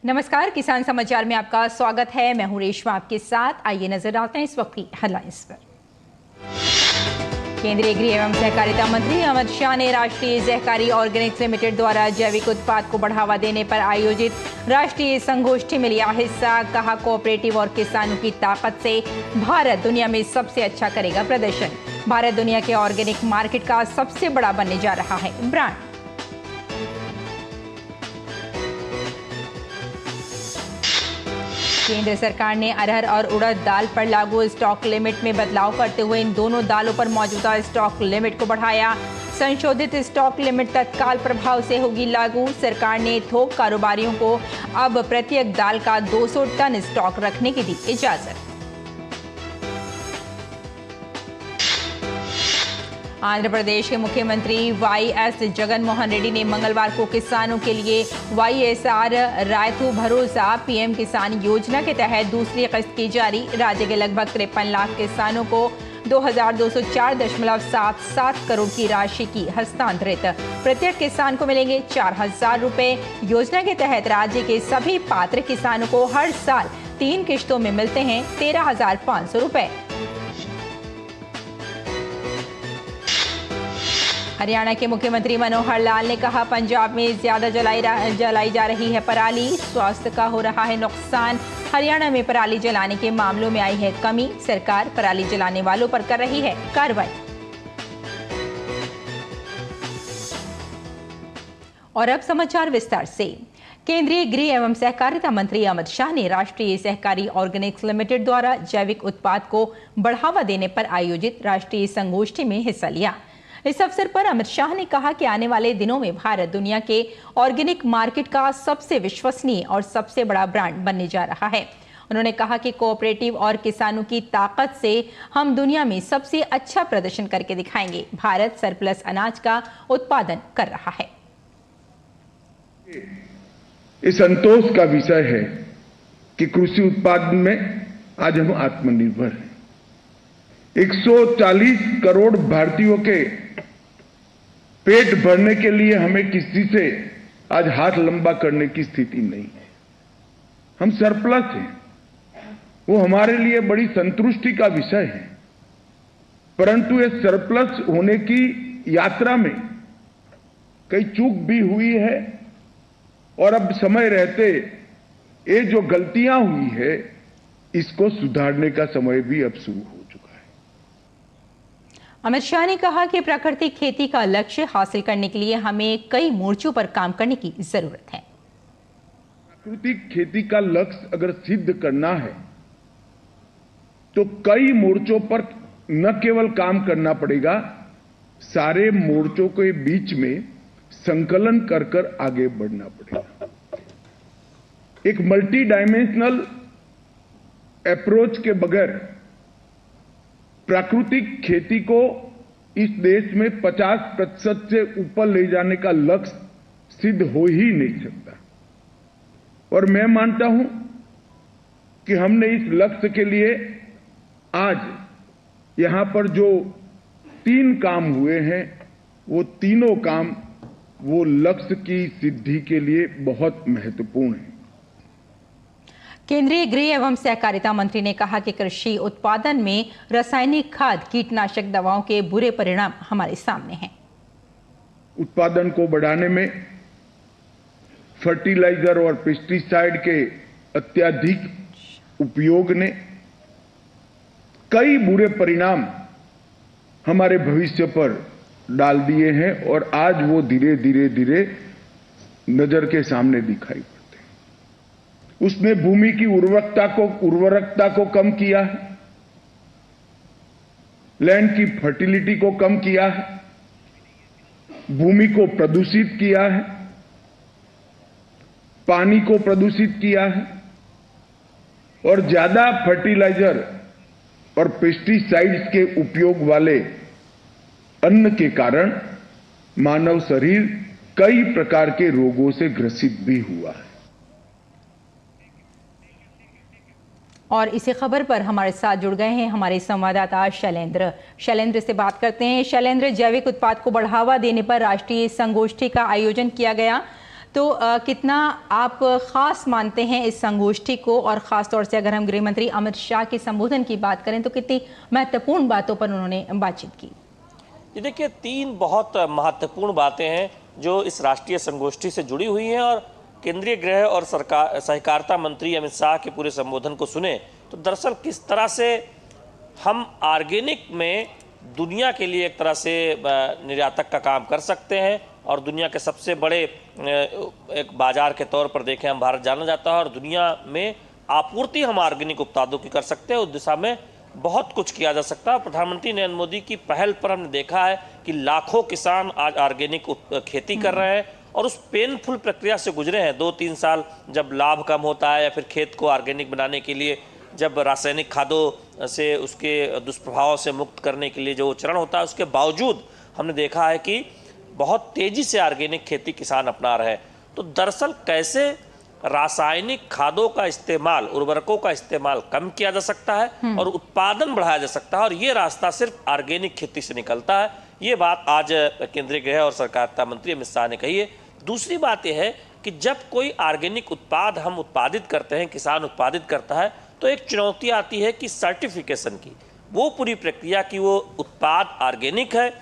नमस्कार, किसान समाचार में आपका स्वागत है। मैं हूं रेशमा आपके साथ। आइए नजर डालते हैं इस वक्त की हेडलाइंस पर। केंद्रीय गृह एवं सहकारिता मंत्री अमित शाह ने राष्ट्रीय सहकारी ऑर्गेनिक्स लिमिटेड द्वारा जैविक उत्पाद को बढ़ावा देने पर आयोजित राष्ट्रीय संगोष्ठी में लिया हिस्सा। कहा, कोऑपरेटिव और किसानों की ताकत से भारत दुनिया में सबसे अच्छा करेगा प्रदर्शन। भारत दुनिया के ऑर्गेनिक मार्केट का सबसे बड़ा बनने जा रहा है ब्रांड। केंद्र सरकार ने अरहर और उड़द दाल पर लागू स्टॉक लिमिट में बदलाव करते हुए इन दोनों दालों पर मौजूदा स्टॉक लिमिट को बढ़ाया। संशोधित स्टॉक लिमिट तत्काल प्रभाव से होगी लागू। सरकार ने थोक कारोबारियों को अब प्रत्येक दाल का 200 टन स्टॉक रखने की दी इजाजत। आंध्र प्रदेश के मुख्यमंत्री वाईएस जगनमोहन रेड्डी ने मंगलवार को किसानों के लिए वाईएसआर रायतू भरोसा पीएम किसान योजना के तहत दूसरी किस्त की जारी। राज्य के लगभग 53 लाख किसानों को 2204.77 करोड़ की राशि की हस्तांतरित। प्रत्येक किसान को मिलेंगे 4000 रुपए। योजना के तहत राज्य के सभी पात्र किसानों को हर साल 3 किश्तों में मिलते हैं 13,500 रुपए। हरियाणा के मुख्यमंत्री मनोहर लाल ने कहा, पंजाब में ज्यादा जलाई जा रही है पराली, स्वास्थ्य का हो रहा है नुकसान। हरियाणा में पराली जलाने के मामलों में आई है कमी। सरकार पराली जलाने वालों पर कर रही है कार्रवाई। और अब समाचार विस्तार से। केंद्रीय गृह एवं सहकारिता मंत्री अमित शाह ने राष्ट्रीय सहकारी ऑर्गेनिक्स लिमिटेड द्वारा जैविक उत्पाद को बढ़ावा देने पर आयोजित राष्ट्रीय संगोष्ठी में हिस्सा लिया। इस अवसर पर अमित शाह ने कहा कि आने वाले दिनों में भारत दुनिया के ऑर्गेनिक मार्केट का सबसे विश्वसनीय और सबसे बड़ा ब्रांड बनने जा रहा है। उन्होंने कहा कि कोऑपरेटिव और किसानों की ताकत से हम दुनिया में सबसे अच्छा प्रदर्शन करके दिखाएंगे। भारत सरप्लस अनाज का उत्पादन कर रहा है। इस संतोष का विषय है कि कृषि उत्पादन में आज हम आत्मनिर्भर हैं। 140 करोड़ भारतीयों के पेट भरने के लिए हमें किसी से आज हाथ लंबा करने की स्थिति नहीं है। हम सरप्लस हैं, वो हमारे लिए बड़ी संतुष्टि का विषय है। परंतु ये सरप्लस होने की यात्रा में कई चूक भी हुई है और अब समय रहते ये जो गलतियां हुई है इसको सुधारने का समय भी अब शुरू हो चुका है। अमित शाह ने कहा कि प्राकृतिक खेती का लक्ष्य हासिल करने के लिए हमें कई मोर्चों पर काम करने की जरूरत है। प्राकृतिक खेती का लक्ष्य अगर सिद्ध करना है तो कई मोर्चों पर न केवल काम करना पड़ेगा, सारे मोर्चों के बीच में संकलन कर कर आगे बढ़ना पड़ेगा। एक मल्टी डायमेंशनल अप्रोच के बगैर प्राकृतिक खेती को इस देश में 50% से ऊपर ले जाने का लक्ष्य सिद्ध हो ही नहीं सकता। और मैं मानता हूं कि हमने इस लक्ष्य के लिए आज यहां पर जो 3 काम हुए हैं वो तीनों काम वो लक्ष्य की सिद्धि के लिए बहुत महत्वपूर्ण है। केंद्रीय गृह एवं सहकारिता मंत्री ने कहा कि कृषि उत्पादन में रासायनिक खाद, कीटनाशक दवाओं के बुरे परिणाम हमारे सामने हैं। उत्पादन को बढ़ाने में फर्टिलाइजर और पेस्टिसाइड के अत्यधिक उपयोग ने कई बुरे परिणाम हमारे भविष्य पर डाल दिए हैं और आज वो धीरे धीरे नजर के सामने दिखाई पड़ते हैं। उसने भूमि की उर्वरकता को कम किया है, लैंड की फर्टिलिटी को कम किया है, भूमि को प्रदूषित किया है, पानी को प्रदूषित किया है और ज्यादा फर्टिलाइजर और पेस्टिसाइड्स के उपयोग वाले अन्न के कारण मानव शरीर कई प्रकार के रोगों से ग्रसित भी हुआ है। और इसी खबर पर हमारे साथ जुड़ गए हैं हमारे संवाददाता शैलेंद्र से बात करते हैं। शैलेंद्र, जैविक उत्पाद को बढ़ावा देने पर राष्ट्रीय संगोष्ठी का आयोजन किया गया, तो कितना आप खास मानते हैं इस संगोष्ठी को, और ख़ास तौर से अगर हम गृह मंत्री अमित शाह के संबोधन की बात करें तो कितनी महत्वपूर्ण बातों पर उन्होंने बातचीत की? ये देखिए, 3 बहुत महत्वपूर्ण बातें हैं जो इस राष्ट्रीय संगोष्ठी से जुड़ी हुई हैं। और केंद्रीय गृह और सहकारिता मंत्री अमित शाह के पूरे संबोधन को सुने तो दरअसल किस तरह से हम ऑर्गेनिक में दुनिया के लिए एक तरह से निर्यातक का काम कर सकते हैं, और दुनिया के सबसे बड़े एक बाजार के तौर पर देखें हम भारत जाना जाता है, और दुनिया में आपूर्ति हम ऑर्गेनिक उत्पादों की कर सकते हैं। उस दिशा में बहुत कुछ किया जा सकता है। प्रधानमंत्री नरेंद्र मोदी की पहल पर हमने देखा है कि लाखों किसान आज ऑर्गेनिक खेती कर रहे हैं, और उस पेनफुल प्रक्रिया से गुजरे हैं 2-3 साल, जब लाभ कम होता है या फिर खेत को ऑर्गेनिक बनाने के लिए जब रासायनिक खादों से उसके दुष्प्रभावों से मुक्त करने के लिए जो चरण होता है, उसके बावजूद हमने देखा है कि बहुत तेजी से ऑर्गेनिक खेती किसान अपना रहे हैं। तो दरअसल कैसे रासायनिक खादों का इस्तेमाल, उर्वरकों का इस्तेमाल कम किया जा सकता है और उत्पादन बढ़ाया जा सकता है, और ये रास्ता सिर्फ ऑर्गेनिक खेती से निकलता है। ये बात आज केंद्रीय गृह और सहकारिता मंत्री अमित शाह ने कही है। दूसरी बात यह है कि जब कोई ऑर्गेनिक उत्पाद हम उत्पादित करते हैं, किसान उत्पादित करता है, तो एक चुनौती आती है कि सर्टिफिकेशन की, वो पूरी प्रक्रिया की वो उत्पाद ऑर्गेनिक है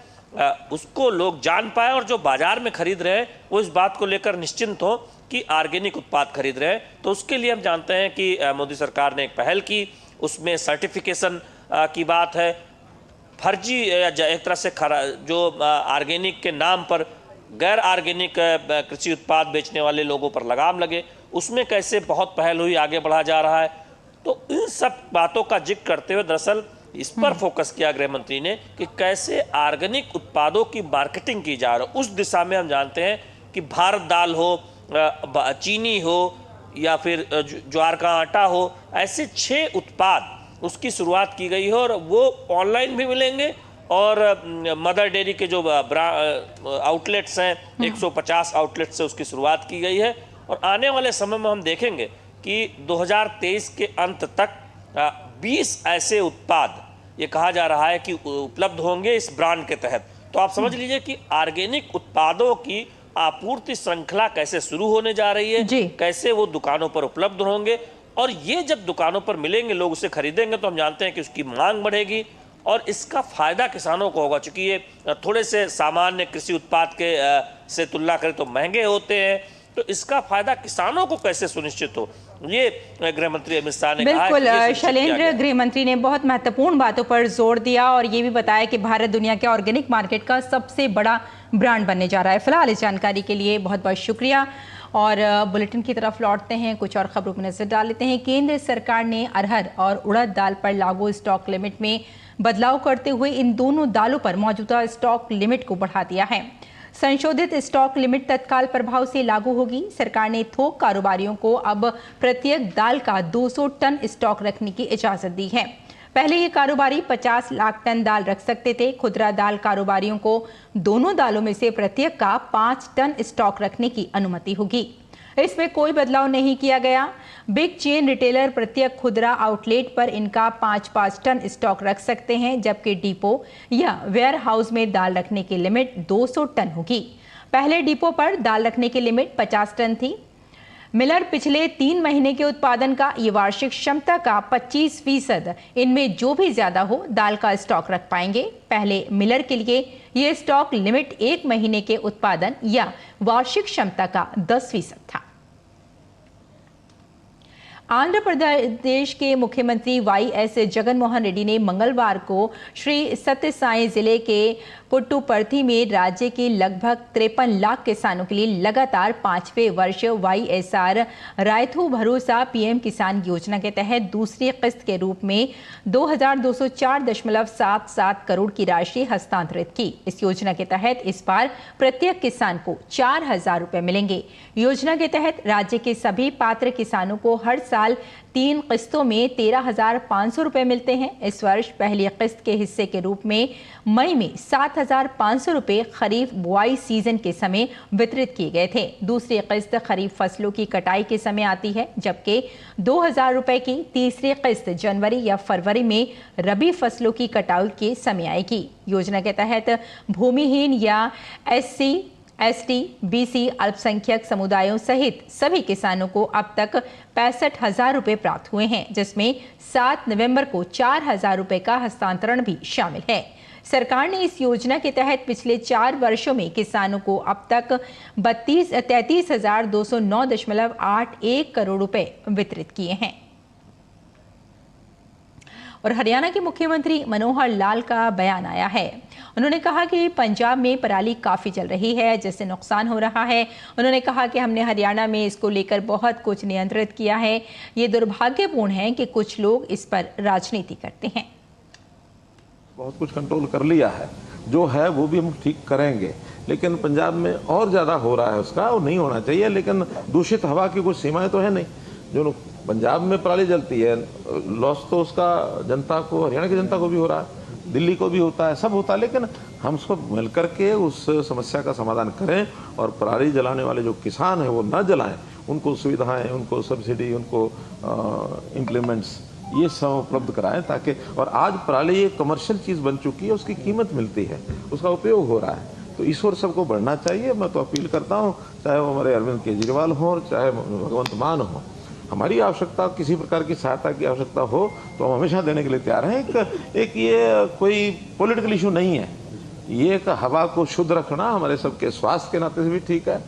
उसको लोग जान पाए, और जो बाजार में खरीद रहे हैं वो इस बात को लेकर निश्चिंत हो कि ऑर्गेनिक उत्पाद खरीद रहे हैं। तो उसके लिए हम जानते हैं कि मोदी सरकार ने एक पहल की, उसमें सर्टिफिकेशन की बात है। फर्जी या एक तरह से जो ऑर्गेनिक के नाम पर गैर ऑर्गेनिक कृषि उत्पाद बेचने वाले लोगों पर लगाम लगे, उसमें कैसे बहुत पहल हुई, आगे बढ़ा जा रहा है। तो इन सब बातों का जिक्र करते हुए दरअसल इस पर फोकस किया गृह मंत्री ने कि कैसे ऑर्गेनिक उत्पादों की मार्केटिंग की जा रही है। उस दिशा में हम जानते हैं कि भारत दाल हो, चीनी हो या फिर ज्वार का आटा हो, ऐसे 6 उत्पाद उसकी शुरुआत की गई है, और वो ऑनलाइन भी मिलेंगे, और मदर डेयरी के जो आउटलेट्स हैं 150 आउटलेट से उसकी शुरुआत की गई है। और आने वाले समय में हम देखेंगे कि 2023 के अंत तक 20 ऐसे उत्पाद ये कहा जा रहा है कि उपलब्ध होंगे इस ब्रांड के तहत। तो आप समझ लीजिए कि ऑर्गेनिक उत्पादों की आपूर्ति श्रृंखला कैसे शुरू होने जा रही है, कैसे वो दुकानों पर उपलब्ध होंगे, और ये जब दुकानों पर मिलेंगे, लोग उसे खरीदेंगे, तो हम जानते हैं कि उसकी मांग बढ़ेगी और इसका फायदा किसानों को होगा। चूंकि ये थोड़े से सामान्य कृषि उत्पाद के से तुलना करें तो महंगे होते हैं, तो इसका फायदा किसानों को कैसे सुनिश्चित हो, ये गृह मंत्री अमित शाह ने कहा। बिल्कुल शैलेंद्र, गृह मंत्री ने बहुत महत्वपूर्ण बातों पर जोर दिया और ये भी बताया कि भारत दुनिया के ऑर्गेनिक मार्केट का सबसे बड़ा ब्रांड बनने जा रहा है। फिलहाल इस जानकारी के लिए बहुत बहुत शुक्रिया, और बुलेटिन की तरफ लौटते हैं, कुछ और खबरों पर नजर डाल लेते हैं। केंद्र सरकार ने अरहर और उड़द दाल पर लागू स्टॉक लिमिट में बदलाव करते हुए इन दोनों दालों पर मौजूदा स्टॉक लिमिट को बढ़ा दिया है। संशोधित स्टॉक लिमिट तत्काल प्रभाव से लागू होगी। सरकार ने थोक कारोबारियों को अब प्रत्येक दाल का 200 टन स्टॉक रखने की इजाजत दी है। पहले ये कारोबारी 50 लाख टन दाल रख सकते थे। खुदरा दाल कारोबारियों को दोनों दालों में से प्रत्येक का 5 टन स्टॉक रखने की अनुमति होगी। इसमें कोई बदलाव नहीं किया गया। बिग चेन रिटेलर प्रत्येक खुदरा आउटलेट पर इनका 5-5 टन स्टॉक रख सकते हैं, जबकि डिपो या वेयर हाउस में दाल रखने की लिमिट 200 टन होगी। पहले डिपो पर दाल रखने की लिमिट 50 टन थी। मिलर पिछले 3 महीने के उत्पादन का ये वार्षिक क्षमता का 25% इनमें जो भी ज्यादा हो दाल का स्टॉक रख पाएंगे। पहले मिलर के लिए ये स्टॉक लिमिट 1 महीने के उत्पादन या वार्षिक क्षमता का 10% था। आंध्र प्रदेश के मुख्यमंत्री वाईएस जगनमोहन रेड्डी ने मंगलवार को श्री सत्य साई जिले के पुट्टुपर्थी में राज्य के लगभग 53 लाख किसानों के लिए लगातार 5वें वर्ष वाईएसआर रायथू भरोसा पीएम किसान योजना के तहत दूसरी किस्त के रूप में 2204.77 करोड़ की राशि हस्तांतरित की। इस योजना के तहत इस बार प्रत्येक किसान को 4000 रुपए मिलेंगे। योजना के तहत राज्य के सभी पात्र किसानों को हर साल 3 किस्तों में 13,500 रुपए मिलते हैं। इस वर्ष पहली किस्त के हिस्से के रूप में मई में 7,500 रुपए खरीफ बुआई सीजन के समय वितरित किए गए थे। दूसरी किस्त खरीफ फसलों की कटाई के समय आती है, जबकि 2,000 रुपए की तीसरी किस्त जनवरी या फरवरी में रबी फसलों की कटाई के समय आएगी। योजना के तहत भूमिहीन या SC एसटी, बीसी, अल्पसंख्यक समुदायों सहित सभी किसानों को अब तक 65,000 रुपए प्राप्त हुए हैं, जिसमें 7 नवंबर को 4,000 रुपए का हस्तांतरण भी शामिल है। सरकार ने इस योजना के तहत पिछले 4 वर्षों में किसानों को अब तक 33,209.81 करोड़ रुपए वितरित किए हैं। और हरियाणा के मुख्यमंत्री मनोहर लाल का बयान आया है। उन्होंने कहा कि पंजाब में पराली काफी चल रही है, जिससे नुकसान हो रहा है। उन्होंने कहा कि हमने हरियाणा में इसको लेकर बहुत कुछ नियंत्रित किया है। ये दुर्भाग्यपूर्ण है कि कुछ लोग इस पर राजनीति करते हैं। बहुत कुछ कंट्रोल कर लिया है, जो है वो भी हम ठीक करेंगे, लेकिन पंजाब में और ज़्यादा हो रहा है उसका, वो नहीं होना चाहिए। लेकिन दूषित हवा की कुछ सीमाएं तो है नहीं। जो पंजाब में पराली जलती है, लॉस तो उसका जनता को, हरियाणा की जनता को भी हो रहा है, दिल्ली को भी होता है, सब होता है। लेकिन हम सब मिलकर के उस समस्या का समाधान करें और पराली जलाने वाले जो किसान हैं वो न जलाएं, उनको सुविधाएं, उनको सब्सिडी, उनको इम्प्लीमेंट्स ये सब उपलब्ध कराएं, ताकि, और आज पराली एक कमर्शियल चीज़ बन चुकी है, उसकी कीमत मिलती है, उसका उपयोग हो रहा है, तो इस ओर सबको बढ़ना चाहिए। मैं तो अपील करता हूँ, चाहे वो हमारे अरविंद केजरीवाल हो, चाहे भगवंत मान हो, हमारी आवश्यकता, किसी प्रकार की सहायता की आवश्यकता हो तो हम हमेशा देने के लिए तैयार हैं। एक ये कोई पॉलिटिकल इशू नहीं है, ये एक हवा को शुद्ध रखना हमारे सबके स्वास्थ्य के नाते से भी ठीक है।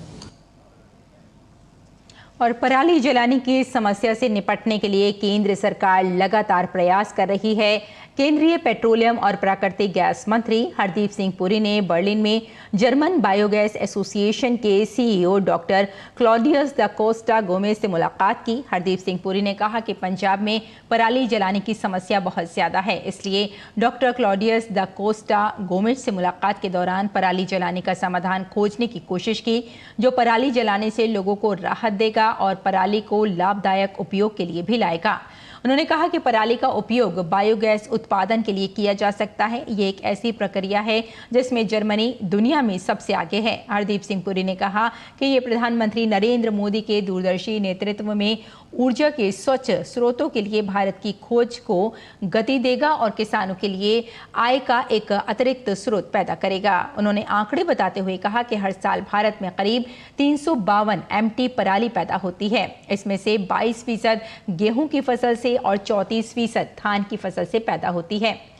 और पराली जलाने की समस्या से निपटने के लिए केंद्र सरकार लगातार प्रयास कर रही है। केंद्रीय पेट्रोलियम और प्राकृतिक गैस मंत्री हरदीप सिंह पुरी ने बर्लिन में जर्मन बायोगैस एसोसिएशन के सीईओ डॉक्टर क्लॉडियस दा कोस्टा गोमेज से मुलाकात की। हरदीप सिंह पुरी ने कहा कि पंजाब में पराली जलाने की समस्या बहुत ज्यादा है, इसलिए डॉक्टर क्लॉडियस दा कोस्टा गोमेज से मुलाकात के दौरान पराली जलाने का समाधान खोजने की कोशिश की, जो पराली जलाने से लोगों को राहत देगा और पराली को लाभदायक उपयोग के लिए भी लाएगा। उन्होंने कहा कि पराली का उपयोग बायोगैस उत्पादन के लिए किया जा सकता है। ये एक ऐसी प्रक्रिया है जिसमें जर्मनी दुनिया में सबसे आगे है। हरदीप सिंह पुरी ने कहा कि ये प्रधानमंत्री नरेंद्र मोदी के दूरदर्शी नेतृत्व में ऊर्जा के स्वच्छ स्रोतों के लिए भारत की खोज को गति देगा और किसानों के लिए आय का एक अतिरिक्त स्रोत पैदा करेगा। उन्होंने आंकड़े बताते हुए कहा कि हर साल भारत में करीब 352 MT पराली पैदा होती है। इसमें से 22% गेहूं की फसल से और 34% धान की फसल से पैदा होती है।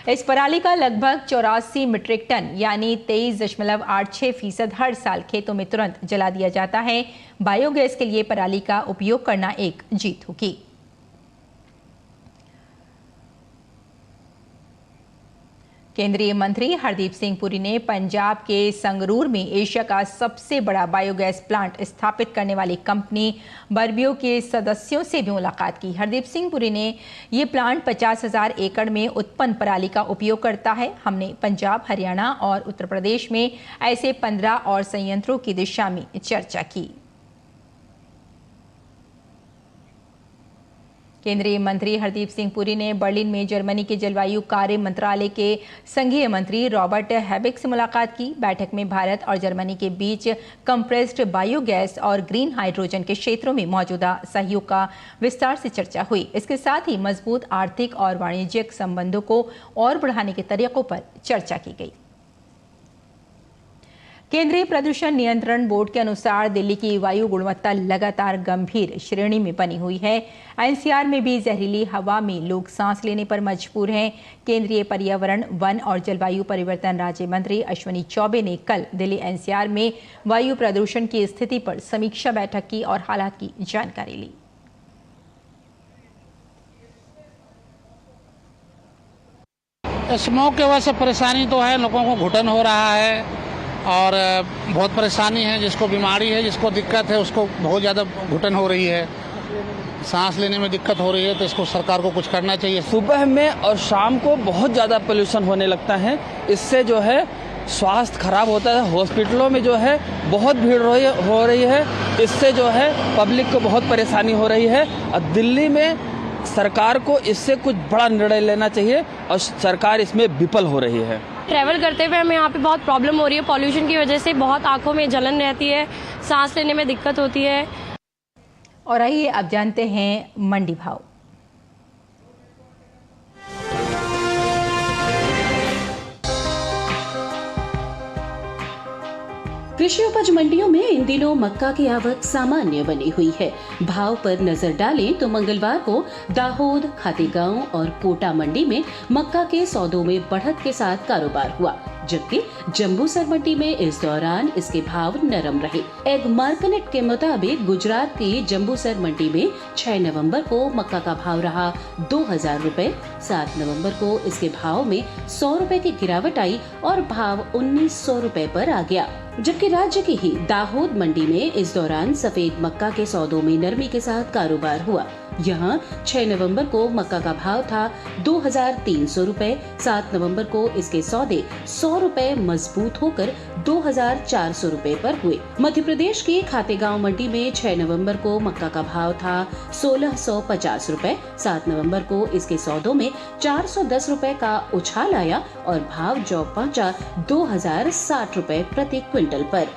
इस पराली का लगभग 84 मीट्रिक टन यानी 23.86% हर साल खेतों में तुरंत जला दिया जाता है। बायोगैस के लिए पराली का उपयोग करना एक जीत होगी। केंद्रीय मंत्री हरदीप सिंह पुरी ने पंजाब के संगरूर में एशिया का सबसे बड़ा बायोगैस प्लांट स्थापित करने वाली कंपनी बर्बियो के सदस्यों से भी मुलाकात की। हरदीप सिंह पुरी ने ये प्लांट 50,000 एकड़ में उत्पन्न पराली का उपयोग करता है। हमने पंजाब, हरियाणा और उत्तर प्रदेश में ऐसे 15 और संयंत्रों की दिशा में चर्चा की। केंद्रीय मंत्री हरदीप सिंह पुरी ने बर्लिन में जर्मनी के जलवायु कार्य मंत्रालय के संघीय मंत्री रॉबर्ट हैबिक से मुलाकात की। बैठक में भारत और जर्मनी के बीच कंप्रेस्ड बायोगैस और ग्रीन हाइड्रोजन के क्षेत्रों में मौजूदा सहयोग का विस्तार से चर्चा हुई। इसके साथ ही मजबूत आर्थिक और वाणिज्यिक संबंधों को और बढ़ाने के तरीकों पर चर्चा की गई। केंद्रीय प्रदूषण नियंत्रण बोर्ड के अनुसार दिल्ली की वायु गुणवत्ता लगातार गंभीर श्रेणी में बनी हुई है। एनसीआर में भी जहरीली हवा में लोग सांस लेने पर मजबूर हैं। केंद्रीय पर्यावरण, वन और जलवायु परिवर्तन राज्य मंत्री अश्विनी चौबे ने कल दिल्ली एनसीआर में वायु प्रदूषण की स्थिति पर समीक्षा बैठक की और हालात की जानकारी ली। स्मोक की वजह से परेशानी तो है, लोगों को घुटन हो रहा है और बहुत परेशानी है। जिसको बीमारी है, जिसको दिक्कत है, उसको बहुत ज़्यादा घुटन हो रही है, सांस लेने में दिक्कत हो रही है। तो इसको सरकार को कुछ करना चाहिए। सुबह में और शाम को बहुत ज़्यादा पोल्यूशन होने लगता है। इससे जो है स्वास्थ्य खराब होता है। हॉस्पिटलों में जो है बहुत भीड़ हो रही है। इससे जो है पब्लिक को बहुत परेशानी हो रही है। और दिल्ली में सरकार को इससे कुछ बड़ा निर्णय लेना चाहिए और सरकार इसमें विफल हो रही है। ट्रैवल करते हुए हमें यहाँ पे बहुत प्रॉब्लम हो रही है। पॉल्यूशन की वजह से बहुत आंखों में जलन रहती है, सांस लेने में दिक्कत होती है। और आइए अब जानते हैं मंडी भाव। कृषि उपज मंडियों में इन दिनों मक्का की आवक सामान्य बनी हुई है। भाव पर नजर डालें तो मंगलवार को दाहोद, खातेगांव और कोटा मंडी में मक्का के सौदों में बढ़त के साथ कारोबार हुआ, जबकि जम्बूसर मंडी में इस दौरान इसके भाव नरम रहे। एग मार्केट के मुताबिक गुजरात की जम्बूसर मंडी में 6 नवंबर को मक्का का भाव रहा 2000 रुपए। 7 नवंबर को इसके भाव में 100 रुपए की गिरावट आई और भाव 1900 रुपए पर आ गया, जबकि राज्य की ही दाहोद मंडी में इस दौरान सफेद मक्का के सौदों में नरमी के साथ कारोबार हुआ। यहाँ 6 नवंबर को मक्का का भाव था 2300 रुपए। 7 नवंबर को इसके सौदे 100 रुपए मजबूत होकर 2400 रुपए पर हुए। मध्य प्रदेश की खातेगांव मंडी में 6 नवंबर को मक्का का भाव था 1650 रुपए। 7 नवंबर को इसके सौदों में 410 रुपए का उछाल आया और भाव जो पहुंचा 2060 रुपए प्रति क्विंटल पर।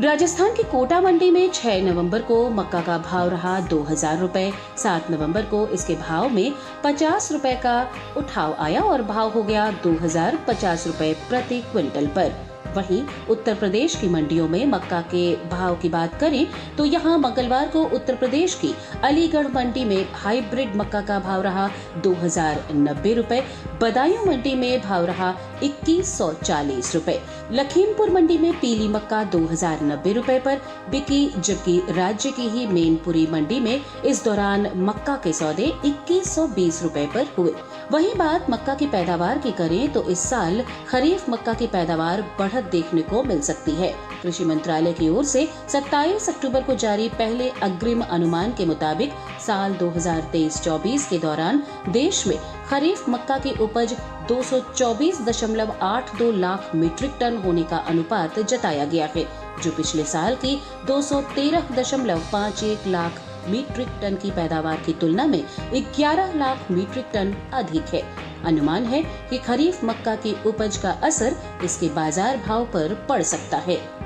राजस्थान की कोटा मंडी में 6 नवंबर को मक्का का भाव रहा 2000 रुपए। 7 नवंबर को इसके भाव में 50 रुपए का उठाव आया और भाव हो गया 2050 रुपए प्रति क्विंटल पर। वहीं उत्तर प्रदेश की मंडियों में मक्का के भाव की बात करें तो यहां मंगलवार को उत्तर प्रदेश की अलीगढ़ मंडी में हाइब्रिड मक्का का भाव रहा 2090 रुपए। बदायूं मंडी में भाव रहा 2140 रुपए। लखीमपुर मंडी में पीली मक्का 2090 रुपए पर बिकी, जबकि राज्य की ही मैनपुरी मंडी में इस दौरान मक्का के सौदे 2120 रुपए पर हुए। वहीं बात मक्का की पैदावार की करें तो इस साल खरीफ मक्का की पैदावार बढ़त देखने को मिल सकती है। कृषि मंत्रालय की ओर से 27 अक्टूबर को जारी पहले अग्रिम अनुमान के मुताबिक साल 2023-24 के दौरान देश में खरीफ मक्का की उपज 224.82 लाख मीट्रिक टन होने का अनुपात जताया गया है, जो पिछले साल की 213.51 लाख मीट्रिक टन की पैदावार की तुलना में 11 लाख मीट्रिक टन अधिक है। अनुमान है कि खरीफ मक्का की उपज का असर इसके बाजार भाव पर पड़ सकता है।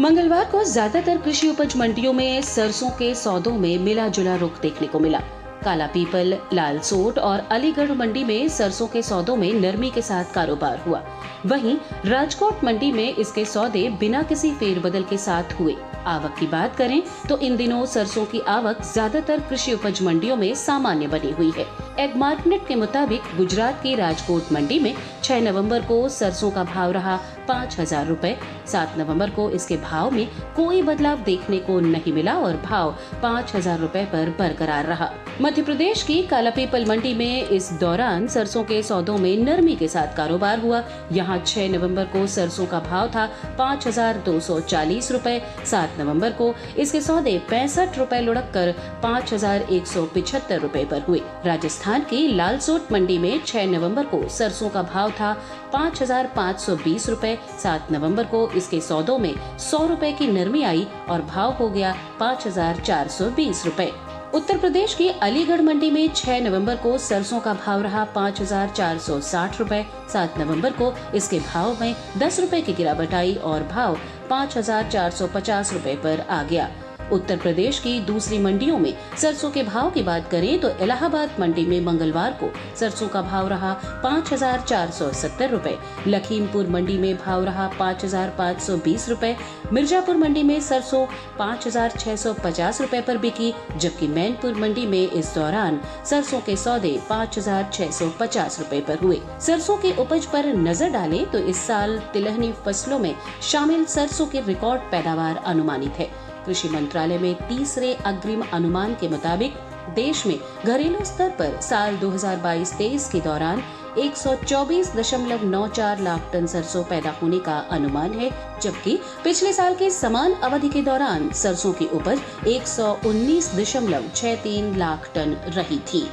मंगलवार को ज्यादातर कृषि उपज मंडियों में सरसों के सौदों में मिला जुला रुख देखने को मिला। काला पीपल, लालसोट और अलीगढ़ मंडी में सरसों के सौदों में नरमी के साथ कारोबार हुआ। वहीं राजकोट मंडी में इसके सौदे बिना किसी फेरबदल के साथ हुए। आवक की बात करें तो इन दिनों सरसों की आवक ज्यादातर कृषि उपज मंडियों में सामान्य बनी हुई है। एग मार्केट के मुताबिक गुजरात की राजकोट मंडी में 6 नवंबर को सरसों का भाव रहा 5000 रुपए। 7 नवंबर को इसके भाव में कोई बदलाव देखने को नहीं मिला और भाव 5000 रुपए पर बरकरार रहा। मध्य प्रदेश की कालापीपल मंडी में इस दौरान सरसों के सौदों में नरमी के साथ कारोबार हुआ। यहाँ 6 नवंबर को सरसों का भाव था 5240 रुपए। 7 नवंबर को इसके सौदे 65 रुपए लुढ़क कर 5175 रुपए पर हुए। राजस्थान की लालसोट मंडी में 6 नवंबर को सरसों का भाव था 5520 रुपए। 7 नवंबर को इसके सौदों में 100 रुपए की नरमी आई और भाव हो गया 5420 रुपए। उत्तर प्रदेश की अलीगढ़ मंडी में 6 नवंबर को सरसों का भाव रहा 5460 रुपए। 7 नवंबर को इसके भाव में 10 रुपए की गिरावट आई और भाव 5450 रुपए पर आ गया। उत्तर प्रदेश की दूसरी मंडियों में सरसों के भाव की बात करें तो इलाहाबाद मंडी में मंगलवार को सरसों का भाव रहा 5470 रुपए। लखीमपुर मंडी में भाव रहा 5520 रुपए। मिर्जापुर मंडी में सरसों 5650 रुपए पर बिकी, जबकि मैनपुर मंडी में इस दौरान सरसों के सौदे 5650 रुपए पर हुए। सरसों की उपज पर नजर डालें तो इस साल तिलहनी फसलों में शामिल सरसों की रिकॉर्ड पैदावार अनुमानित है। कृषि मंत्रालय में तीसरे अग्रिम अनुमान के मुताबिक देश में घरेलू स्तर पर साल 2022-23 के दौरान 124.94 लाख टन सरसों पैदा होने का अनुमान है, जबकि पिछले साल के समान अवधि के दौरान सरसों की उपज 119.63 लाख टन रही थी।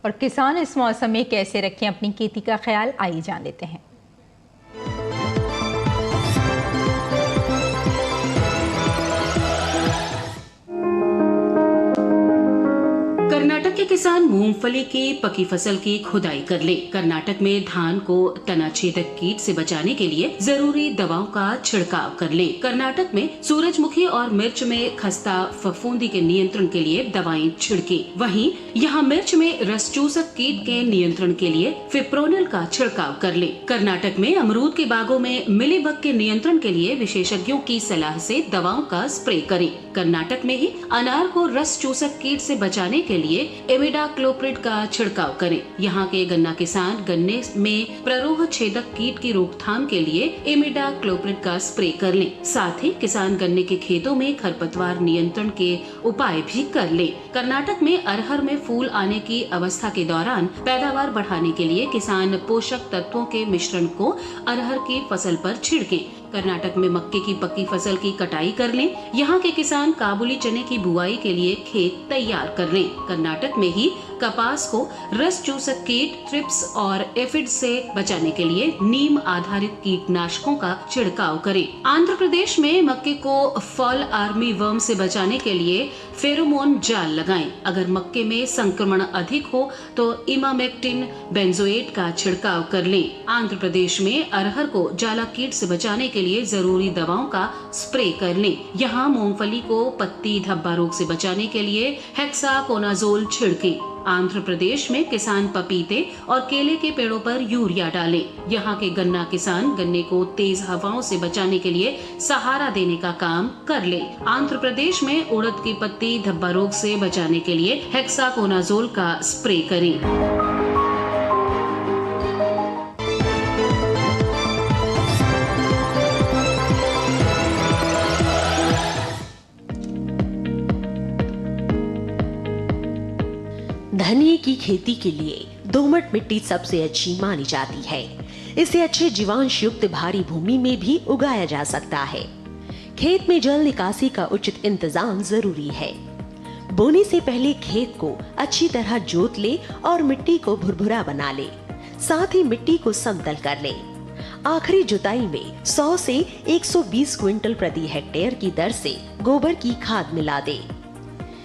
और किसान इस मौसम में कैसे रखें अपनी खेती का ख्याल, आइए जान लेते हैं। कर्नाटक के किसान मूंगफली की पकी फसल की खुदाई कर ले। कर्नाटक में धान को तना छेदक कीट से बचाने के लिए जरूरी दवाओं का छिड़काव कर ले। कर्नाटक में सूरजमुखी और मिर्च में खस्ता फफूंदी के नियंत्रण के लिए दवाएं छिड़के। वहीं यहाँ मिर्च में रस चूसक कीट के नियंत्रण के लिए फिप्रोनिल का छिड़काव कर ले। कर्नाटक में अमरूद के बागों में मिलीबग के नियंत्रण के लिए विशेषज्ञों की सलाह से दवाओं का स्प्रे करें। कर्नाटक में ही अनार को रस चूसक कीट से बचाने के लिए इमिडाक्लोप्रिड का छिड़काव करें। यहाँ के गन्ना किसान गन्ने में प्ररोह छेदक कीट की रोकथाम के लिए इमिडाक्लोप्रिड का स्प्रे कर लें। साथ ही किसान गन्ने के खेतों में खरपतवार नियंत्रण के उपाय भी कर लें। कर्नाटक में अरहर में फूल आने की अवस्था के दौरान पैदावार बढ़ाने के लिए किसान पोषक तत्वों के मिश्रण को अरहर की फसल पर छिड़कें। कर्नाटक में मक्के की पक्की फसल की कटाई कर लें। यहाँ के किसान काबुली चने की बुआई के लिए खेत तैयार कर लें। कर्नाटक में ही कपास को रस चूसक कीट, थ्रिप्स और एफिड से बचाने के लिए नीम आधारित कीटनाशकों का छिड़काव करें। आंध्र प्रदेश में मक्के को फॉल आर्मी वर्म से बचाने के लिए फेरोमोन जाल लगाएं। अगर मक्के में संक्रमण अधिक हो तो इमामेक्टिन बेंजोएट का छिड़काव कर लें। आंध्र प्रदेश में अरहर को जाला कीट से बचाने के लिए जरूरी दवाओं का स्प्रे कर लें। यहाँ मूंगफली को पत्ती धब्बा रोग से बचाने के लिए हेक्साकोनाजोल छिड़कें। आंध्र प्रदेश में किसान पपीते और केले के पेड़ों पर यूरिया डालें। यहाँ के गन्ना किसान गन्ने को तेज हवाओं से बचाने के लिए सहारा देने का काम कर ले। आंध्र प्रदेश में उड़द की पत्ती धब्बा रोग से बचाने के लिए हेक्साकोनाजोल का स्प्रे करें। धनिये की खेती के लिए दोमट मिट्टी सबसे अच्छी मानी जाती है। इसे अच्छे जीवांश युक्त भारी भूमि में भी उगाया जा सकता है। खेत में जल निकासी का उचित इंतजाम जरूरी है। बोने से पहले खेत को अच्छी तरह जोत ले और मिट्टी को भुरभुरा बना ले। साथ ही मिट्टी को समतल कर ले। आखिरी जुताई में 100 से 120 क्विंटल प्रति हेक्टेयर की दर से गोबर की खाद मिला दे।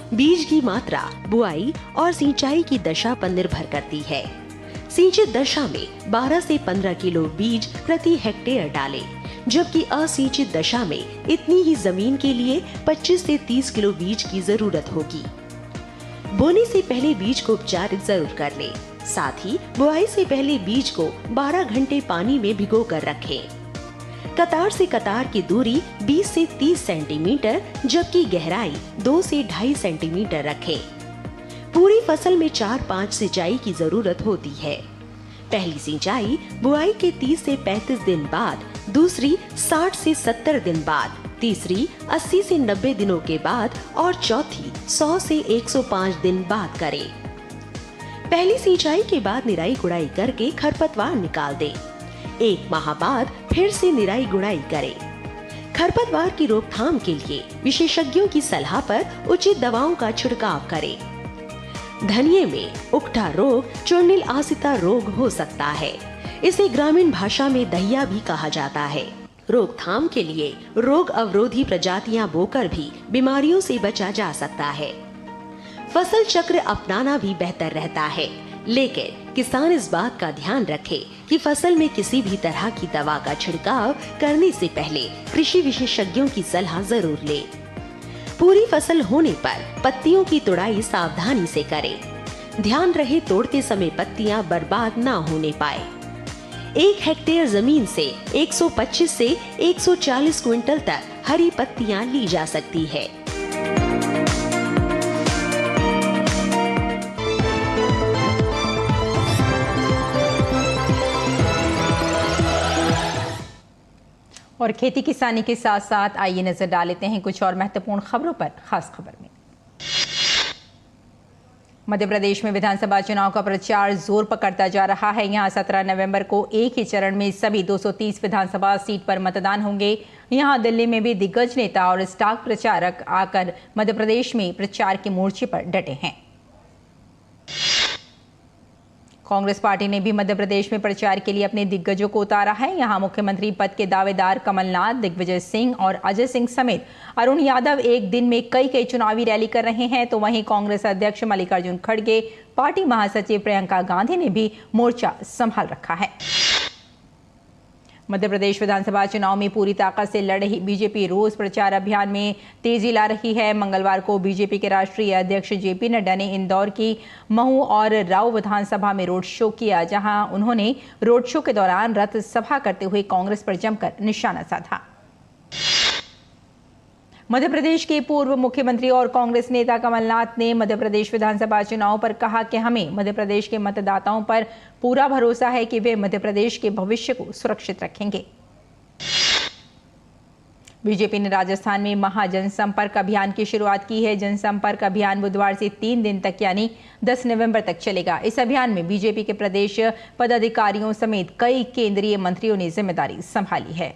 बीज की मात्रा बुआई और सिंचाई की दशा पर निर्भर करती है। सिंचित दशा में 12 से 15 किलो बीज प्रति हेक्टेयर डालें, जबकि असिंचित दशा में इतनी ही जमीन के लिए 25 से 30 किलो बीज की जरूरत होगी। बोने से पहले बीज को उपचारित जरूर कर लें। साथ ही बुआई से पहले बीज को 12 घंटे पानी में भिगो कर रखें। कतार से कतार की दूरी 20 से 30 सेंटीमीटर जबकि गहराई 2 से 2.5 सेंटीमीटर रखें। पूरी फसल में 4-5 सिंचाई की जरूरत होती है। पहली सिंचाई बुआई के 30 से 35 दिन बाद, दूसरी 60 से 70 दिन बाद, तीसरी 80 से 90 दिनों के बाद और चौथी 100 से 105 दिन बाद करें। पहली सिंचाई के बाद निराई गुड़ाई करके खरपतवार निकाल दें। 1 माह बाद फिर से निराई गुड़ाई करें। खरपतवार की रोकथाम के लिए विशेषज्ञों की सलाह पर उचित दवाओं का छिड़काव करें। धनिये में उकठा रोग चुर्निल आसिता रोग हो सकता है। इसे ग्रामीण भाषा में दहिया भी कहा जाता है। रोकथाम के लिए रोग अवरोधी प्रजातियां बोकर भी बीमारियों से बचा जा सकता है। फसल चक्र अपनाना भी बेहतर रहता है, लेकिन किसान इस बात का ध्यान रखे कि फसल में किसी भी तरह की दवा का छिड़काव करने से पहले कृषि विशेषज्ञों की सलाह जरूर ले। पूरी फसल होने पर पत्तियों की तुड़ाई सावधानी से करें। ध्यान रहे तोड़ते समय पत्तियां बर्बाद ना होने पाए। 1 हेक्टेयर जमीन से 125 से 140 क्विंटल तक हरी पत्तियां ली जा सकती है। और खेती किसानी के साथ साथ आइए नजर डाल लेते हैं कुछ और महत्वपूर्ण खबरों पर। खास खबर में मध्य प्रदेश में विधानसभा चुनाव का प्रचार जोर पकड़ता जा रहा है। यहां 17 नवंबर को एक ही चरण में सभी 230 विधानसभा सीट पर मतदान होंगे। यहां दिल्ली में भी दिग्गज नेता और स्टार प्रचारक आकर मध्य प्रदेश में प्रचार के मोर्चे पर डटे हैं। कांग्रेस पार्टी ने भी मध्य प्रदेश में प्रचार के लिए अपने दिग्गजों को उतारा है। यहां मुख्यमंत्री पद के दावेदार कमलनाथ, दिग्विजय सिंह और अजय सिंह समेत अरुण यादव एक दिन में कई चुनावी रैली कर रहे हैं, तो वहीं कांग्रेस अध्यक्ष मल्लिकार्जुन खड़गे, पार्टी महासचिव प्रियंका गांधी ने भी मोर्चा संभाल रखा है। मध्य प्रदेश विधानसभा चुनाव में पूरी ताकत से लड़ रही बीजेपी रोज प्रचार अभियान में तेजी ला रही है। मंगलवार को बीजेपी के राष्ट्रीय अध्यक्ष जेपी नड्डा ने इंदौर की महू और राव विधानसभा में रोड शो किया, जहां उन्होंने रोड शो के दौरान रथ सभा करते हुए कांग्रेस पर जमकर निशाना साधा। मध्य प्रदेश के पूर्व मुख्यमंत्री और कांग्रेस नेता कमलनाथ ने मध्य प्रदेश विधानसभा चुनाव पर कहा कि हमें मध्य प्रदेश के मतदाताओं पर पूरा भरोसा है कि वे मध्य प्रदेश के भविष्य को सुरक्षित रखेंगे। बीजेपी ने राजस्थान में महाजनसंपर्क अभियान की शुरुआत की है। जनसंपर्क अभियान बुधवार से 3 दिन तक यानी 10 नवंबर तक चलेगा। इस अभियान में बीजेपी के प्रदेश पदाधिकारियों समेत कई केंद्रीय मंत्रियों ने जिम्मेदारी संभाली है।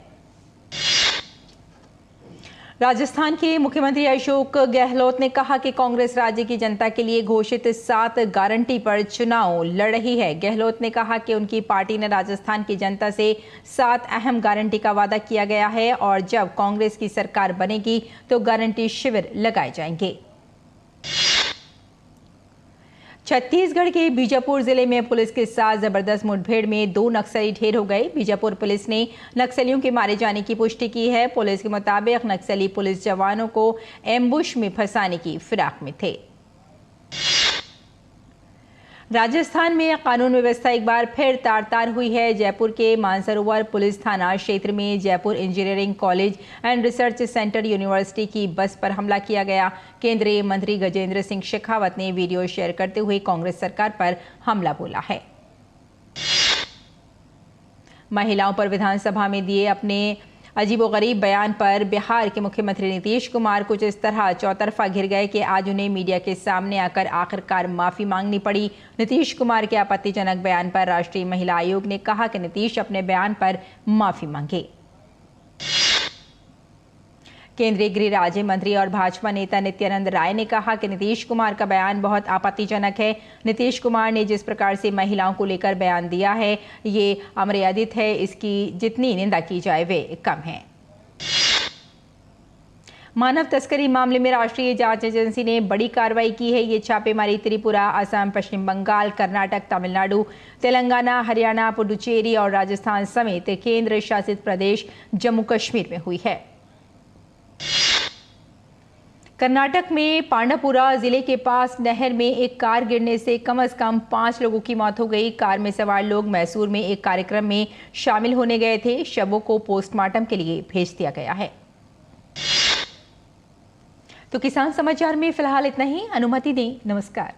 राजस्थान के मुख्यमंत्री अशोक गहलोत ने कहा कि कांग्रेस राज्य की जनता के लिए घोषित 7 गारंटी पर चुनाव लड़ रही है। गहलोत ने कहा कि उनकी पार्टी ने राजस्थान की जनता से 7 अहम गारंटी का वादा किया गया है और जब कांग्रेस की सरकार बनेगी तो गारंटी शिविर लगाए जाएंगे। छत्तीसगढ़ के बीजापुर जिले में पुलिस के साथ जबरदस्त मुठभेड़ में 2 नक्सली ढेर हो गए। बीजापुर पुलिस ने नक्सलियों के मारे जाने की पुष्टि की है। पुलिस के मुताबिक नक्सली पुलिस जवानों को एम्बुश में फंसाने की फिराक में थे। राजस्थान में कानून व्यवस्था एक बार फिर तार-तार हुई है। जयपुर के मानसरोवर पुलिस थाना क्षेत्र में Jaipur engineering college and research centre university की बस पर हमला किया गया। केंद्रीय मंत्री गजेंद्र सिंह शेखावत ने वीडियो शेयर करते हुए कांग्रेस सरकार पर हमला बोला है। महिलाओं पर विधानसभा में दिए अपने अजीबोगरीब बयान पर बिहार के मुख्यमंत्री नीतीश कुमार कुछ इस तरह चौतरफा घिर गए कि आज उन्हें मीडिया के सामने आकर आखिरकार माफी मांगनी पड़ी। नीतीश कुमार के आपत्तिजनक बयान पर राष्ट्रीय महिला आयोग ने कहा कि नीतीश अपने बयान पर माफी मांगे। केंद्रीय गृह राज्य मंत्री और भाजपा नेता नित्यानंद राय ने कहा कि नीतीश कुमार का बयान बहुत आपत्तिजनक है। नीतीश कुमार ने जिस प्रकार से महिलाओं को लेकर बयान दिया है ये अमर्यादित है, इसकी जितनी निंदा की जाए वे कम है। मानव तस्करी मामले में राष्ट्रीय जांच एजेंसी ने बड़ी कार्रवाई की है। ये छापेमारी त्रिपुरा, असम, पश्चिम बंगाल, कर्नाटक, तमिलनाडु, तेलंगाना, हरियाणा, पुडुचेरी और राजस्थान समेत केंद्र शासित प्रदेश जम्मू कश्मीर में हुई है। कर्नाटक में पांडापुरा जिले के पास नहर में एक कार गिरने से कम 5 लोगों की मौत हो गई। कार में सवार लोग मैसूर में एक कार्यक्रम में शामिल होने गए थे। शवों को पोस्टमार्टम के लिए भेज दिया गया है। तो किसान समाचार में फिलहाल इतना ही। अनुमति दें। नमस्कार।